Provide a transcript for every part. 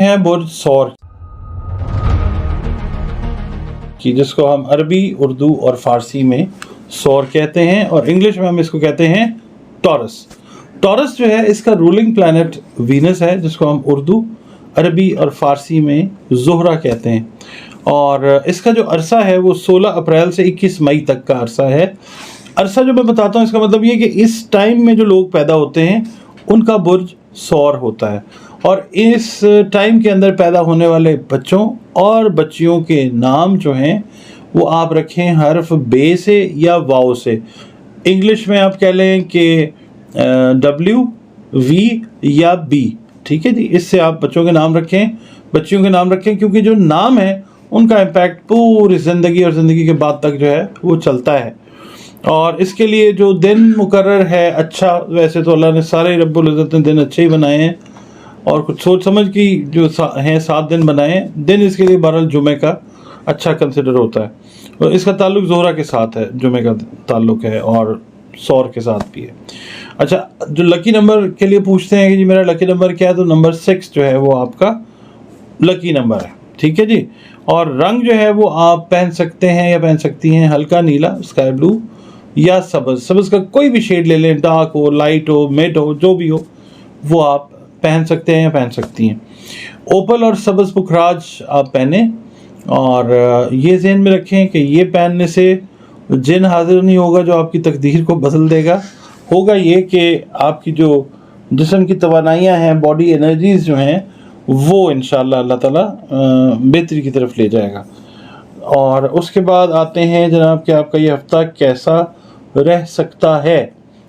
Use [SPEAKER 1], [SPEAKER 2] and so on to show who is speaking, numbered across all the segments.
[SPEAKER 1] है बुर्ज सौर की, जिसको हम अरबी, उर्दू और फारसी में सौर कहते हैं और इंग्लिश में हम इसको कहते हैं टॉरस। टॉरस जो है इसका रूलिंग प्लैनेट वीनस है, जिसको हम उर्दू, अरबी और फारसी में ज़ोहरा कहते हैं। और इसका जो अरसा है वो 16 अप्रैल से 21 मई तक का अरसा है। अरसा जो मैं बताता हूँ इसका मतलब ये कि इस टाइम में जो लोग पैदा होते हैं उनका बुर्ज सौर होता है, और इस टाइम के अंदर पैदा होने वाले बच्चों और बच्चियों के नाम जो हैं वो आप रखें हर्फ बे से या वाव से। इंग्लिश में आप कह लें कि W, V या B, ठीक है जी। इससे आप बच्चों के नाम रखें, बच्चियों के नाम रखें, क्योंकि जो नाम है उनका इम्पैक्ट पूरी ज़िंदगी और ज़िंदगी के बाद तक जो है वो चलता है। और इसके लिए जो दिन मुकर्रर है, अच्छा, वैसे तो अल्लाह ने सारे रब्बुल इज़्ज़त ने दिन अच्छे ही बनाए हैं और कुछ सोच समझ की जो हैं 7 दिन बनाए हैं। दिन इसके लिए बहरहाल जुमे का अच्छा कंसिडर होता है, और इसका ताल्लुक ज़ोहरा के साथ है, जुमे का ताल्लुक है और सौर के साथ भी है। अच्छा, जो लकी नंबर के लिए पूछते हैं कि जी मेरा लकी नंबर क्या है, तो नंबर 6 जो है वो आपका लकी नंबर है, ठीक है जी। और रंग जो है वो आप पहन सकते हैं या पहन सकती हैं हल्का नीला, स्काई ब्लू या सब्ज़। सब्ज़ का कोई भी शेड ले लें, डार्क हो, लाइट हो, मिड हो, जो भी हो वो आप पहन सकते हैं या पहन सकती हैं। ओपल और सब्ज़ पुखराज आप पहने, और ये ज़हन में रखें कि ये पहनने से जिन हाजिर नहीं होगा जो आपकी तकदीर को बदल देगा। होगा ये कि आपकी जो जिस्म की तवानाइयाँ हैं, बॉडी एनर्जीज़ जो हैं, वो इंशाअल्लाह अल्लाह ताला बेहतरी की तरफ ले जाएगा। और उसके बाद आते हैं जनाब कि आपका ये हफ़्ता कैसा रह सकता है।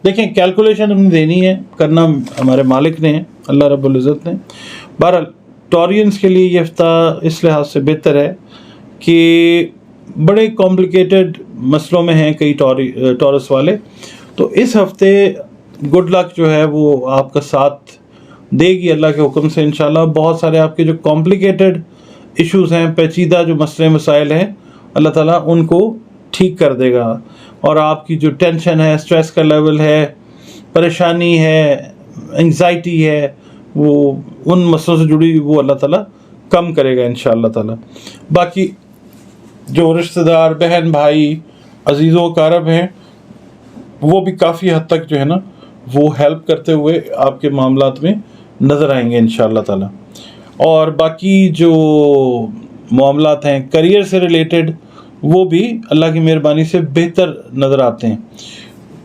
[SPEAKER 1] देखें, कैलकुलेशन हमने देनी है, करना हमारे मालिक ने, अल्लाह रब्बुल इज़्ज़त ने। बहरहाल टॉरियंस के लिए ये हफ़्ता इस लिहाज से बेहतर है कि बड़े कॉम्प्लिकेटेड मसलों में हैं कई टॉरस वाले, तो इस हफ़्ते गुड लक जो है वो आपका साथ देगी अल्लाह के हुक्म से इंशाल्लाह। बहुत सारे आपके जो कॉम्प्लिकेटेड इश्यूज़ हैं, पेचीदा जो मसले मसाइल हैं, अल्लाह ताला उनको ठीक कर देगा। और आपकी जो टेंशन है, स्ट्रेस का लेवल है, परेशानी है, एंग्जाइटी है, वो उन मसलों से जुड़ी वो अल्लाह ताला कम करेगा इंशाअल्लाह ताला। बाकी जो रिश्तेदार, बहन भाई, अजीज़ों कारब हैं, वो भी काफ़ी हद तक जो है ना वो हेल्प करते हुए आपके मामलात में नज़र आएंगे इंशाअल्लाह ताला। और बाकी जो मामलात हैं करियर से रिलेटेड, वो भी अल्लाह की मेहरबानी से बेहतर नज़र आते हैं।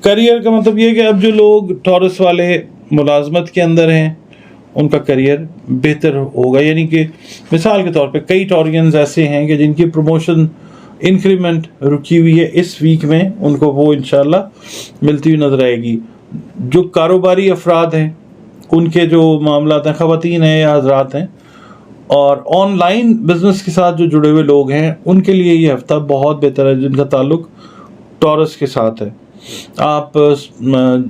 [SPEAKER 1] करियर का मतलब ये है कि अब जो लोग टॉरस वाले मुलाजमत के अंदर हैं उनका करियर बेहतर होगा। यानी कि मिसाल के तौर पे कई टॉरियंस ऐसे हैं कि जिनकी प्रमोशन इंक्रीमेंट रुकी हुई है, इस वीक में उनको वो इंशाल्लाह मिलती हुई नज़र आएगी। जो कारोबारी अफराद हैं उनके जो मामलात हैं, ख़वातीन हैं या हज़रात हैं, और ऑनलाइन बिज़नेस के साथ जो जुड़े हुए लोग हैं, उनके लिए ये हफ़्ता बहुत बेहतर है जिनका ताल्लुक टॉरस के साथ है। आप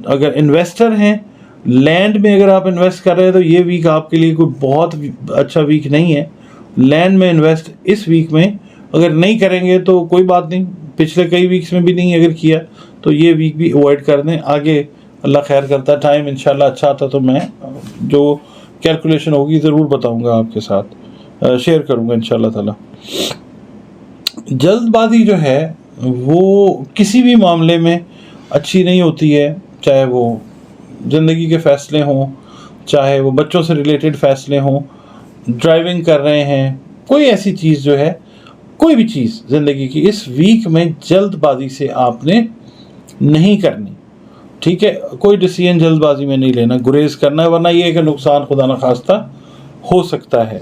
[SPEAKER 1] अगर इन्वेस्टर हैं, लैंड में अगर आप इन्वेस्ट कर रहे हैं, तो ये वीक आपके लिए कोई बहुत अच्छा वीक नहीं है। लैंड में इन्वेस्ट इस वीक में अगर नहीं करेंगे तो कोई बात नहीं, पिछले कई वीक्स में भी नहीं अगर किया तो ये वीक भी अवॉइड कर दें। आगे अल्लाह खैर करता है, टाइम इंशाल्लाह अच्छा आता तो मैं जो कैलकुलेशन होगी ज़रूर बताऊंगा, आपके साथ शेयर करूंगा इंशाल्लाह ताला। जल्दबाजी जो है वो किसी भी मामले में अच्छी नहीं होती है, चाहे वो ज़िंदगी के फ़ैसले हों, चाहे वो बच्चों से रिलेटेड फ़ैसले हों, ड्राइविंग कर रहे हैं, कोई ऐसी चीज़ जो है, कोई भी चीज़ ज़िंदगी की, इस वीक में जल्दबाजी से आपने नहीं करनी, ठीक है। कोई डिसीजन जल्दबाजी में नहीं लेना, गुरेज करना है, वरना ये है कि नुकसान खुदा न खास्ता हो सकता है।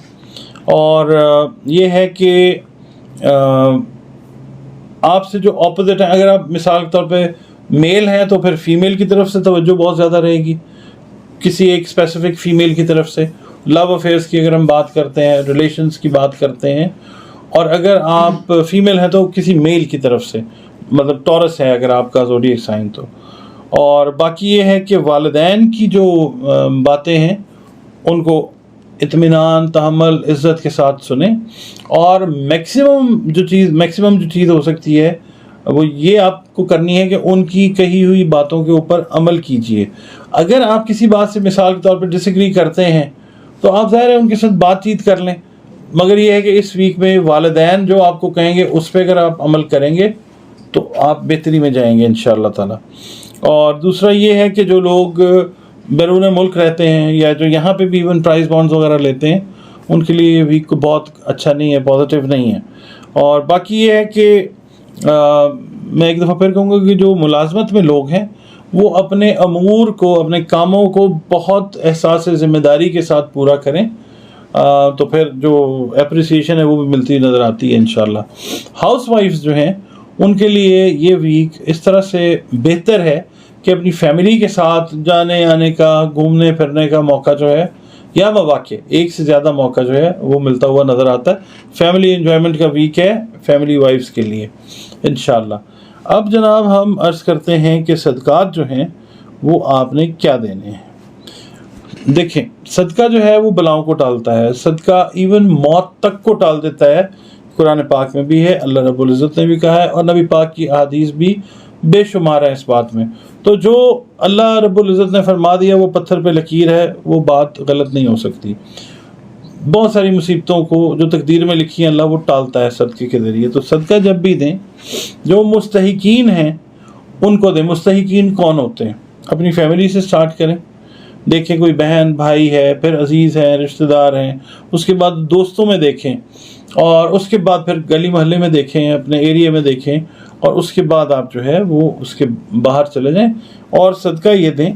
[SPEAKER 1] और ये है कि आपसे जो ऑपोजिट है, अगर आप मिसाल के तौर पे मेल हैं तो फिर फीमेल की तरफ से तवज्जो बहुत ज़्यादा रहेगी, किसी एक स्पेसिफिक फ़ीमेल की तरफ से। लव अफेयर्स की अगर हम बात करते हैं, रिलेशंस की बात करते हैं, और अगर आप फीमेल हैं तो किसी मेल की तरफ से, मतलब टॉरस है अगर आपका ज़ोडिएक साइन तो। और बाकी ये है कि वालिदैन की जो बातें हैं उनको इत्मीनान, तहम्मुल, इज़्ज़त के साथ सुने, और मैक्सिमम जो चीज़ हो सकती है वो ये आपको करनी है कि उनकी कही हुई बातों के ऊपर अमल कीजिए। अगर आप किसी बात से मिसाल के तौर पर डिसएग्री करते हैं تو آپ ظاہر ہے ان کے ساتھ بات چیت کر لیں، مگر یہ ہے کہ اس ویک میں والدین جو آپ کو کہیں گے اس پہ اگر آپ عمل کریں گے تو آپ بہتری میں جائیں گے انشاءاللہ تعالی۔ اور دوسرا یہ ہے کہ جو لوگ بیرون ملک رہتے ہیں یا جو یہاں پہ بھی ایون پرائز بانڈز وغیرہ لیتے ہیں، ان کے لیے یہ ویک کو بہت اچھا نہیں ہے، پازیٹیو نہیں ہے۔ اور باقی یہ ہے کہ میں ایک دفعہ پھر کہوں گا کہ جو ملازمت میں لوگ ہیں وہ اپنے امور کو، اپنے کاموں کو بہت احساس ذمہ داری کے ساتھ پورا کریں، تو پھر جو اپریسیشن ہے وہ بھی ملتی نظر آتی ہے انشاءاللہ۔ ہاؤس وائفز جو ہیں ان کے لیے یہ ویک اس طرح سے بہتر ہے کہ اپنی فیملی کے ساتھ جانے آنے کا، گھومنے پھرنے کا موقع جو ہے، یا مواقع ایک سے زیادہ موقع جو ہے وہ ملتا ہوا نظر آتا ہے۔ فیملی انجوائمنٹ کا ویک ہے فیملی وائفز کے لیے انشاءاللہ۔ اب جناب ہم عرض کرتے ہیں کہ صدقات جو ہیں وہ آپ نے کیا دینے ہیں۔ دیکھیں صدقہ جو ہے وہ بلاؤں کو ٹالتا ہے، صدقہ ایون موت تک کو ٹال دیتا ہے۔ قرآن پاک میں بھی ہے، اللہ رب العزت نے بھی کہا ہے، اور نبی پاک کی احادیث بھی بے شمار ہے اس بات میں۔ تو جو اللہ رب العزت نے فرما دیا وہ پتھر پہ لکیر ہے، وہ بات غلط نہیں ہو سکتی۔ بہت ساری مصیبتوں کو جو تقدیر میں لکھی ہیں اللہ وہ ٹالتا ہے صدقے کے ذریعے۔ تو صدقہ جب بھی دیں، جو مستحقین ہیں ان کو دیں۔ مستحقین کون ہوتے ہیں؟ اپنی فیملی سے سٹارٹ کریں، دیکھیں کوئی بہن بھائی ہے، پھر عزیز ہیں، رشتہ دار ہیں، اس کے بعد دوستوں میں دیکھیں، اور اس کے بعد پھر گلی محلے میں دیکھیں، اپنے ایریے میں دیکھیں، اور اس کے بعد آپ جو ہے وہ اس کے باہر چلے جائیں اور صدقہ یہ دیں۔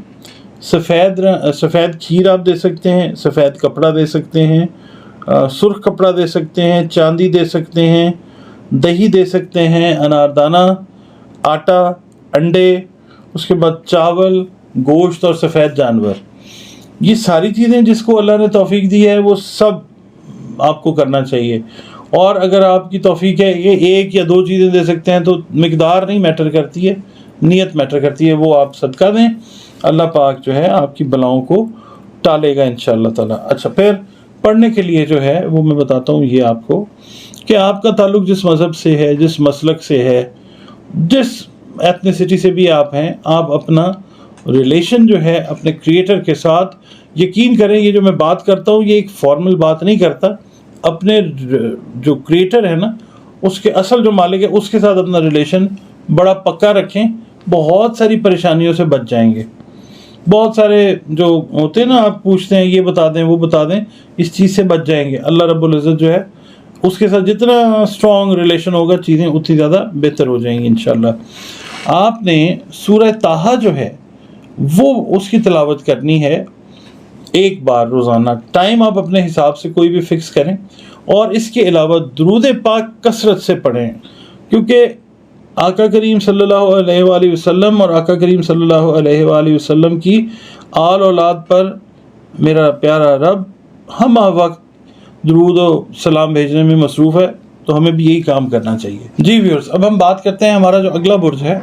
[SPEAKER 1] سفید کھیر آپ دے سکتے ہیں، سفید کپڑا دے سکتے ہیں، سرخ کپڑا دے سکتے ہیں، چاندی دے سکتے ہیں، دہی دے سکتے ہیں، اناردانہ، آٹا، انڈے، اس کے بعد چاول، گوشت اور سفید جانور۔ یہ ساری چیزیں جس کو اللہ نے توفیق دی ہے وہ سب آپ کو کرنا چاہیے۔ اور اگر آپ کی توفیق ہے یہ ایک یا دو چیزیں دے سکتے ہیں تو مقدار نہیں میٹر کرتی ہے، نیت میٹر کرتی ہے۔ وہ آپ صدقہ دیں، اللہ پاک جو ہے آپ کی بلاؤں کو ٹالے گا انشاءاللہ تعالی۔ اچھا، پھر پڑھنے کے لیے جو ہے وہ میں بتاتا ہوں یہ آپ کو کہ آپ کا تعلق جس مذہب سے ہے، جس مسلک سے ہے، جس ایتھنیسٹی سے بھی آپ ہیں، آپ اپنا ریلیشن جو ہے اپنے کریٹر کے ساتھ، یقین کریں یہ جو میں بات کرتا ہوں یہ ایک فارمل بات نہیں کرتا، اپنے جو کریٹر ہے نا، اس کے اصل جو مالک ہے اس کے ساتھ اپنا ریلیشن بڑا پکا رکھیں، بہت ساری پریشانیوں سے بچ جائیں گے۔ بہت سارے جو ہوتے ہیں نا، آپ پوچھتے ہیں یہ بتا دیں وہ بتا دیں، اس چیز سے بچ جائیں گے۔ اللہ رب العزت جو ہے اس کے ساتھ جتنا اسٹرانگ ریلیشن ہوگا چیزیں اتنی زیادہ بہتر ہو جائیں گی انشاءاللہ۔ آپ نے سورہ طٰہٰ جو ہے وہ اس کی تلاوت کرنی ہے ایک بار روزانہ۔ ٹائم آپ اپنے حساب سے کوئی بھی فکس کریں، اور اس کے علاوہ درود پاک کثرت سے پڑھیں، کیونکہ آقا کریم صلی اللہ علیہ وآلہ وسلم اور آقا کریم صلی اللہ علیہ وآلہ وسلم کی آل اولاد پر میرا پیارا رب ہم وقت درود و سلام بھیجنے میں مصروف ہے، تو ہمیں بھی یہی کام کرنا چاہیے۔ جی ویورز، اب ہم بات کرتے ہیں ہمارا جو اگلا برج ہے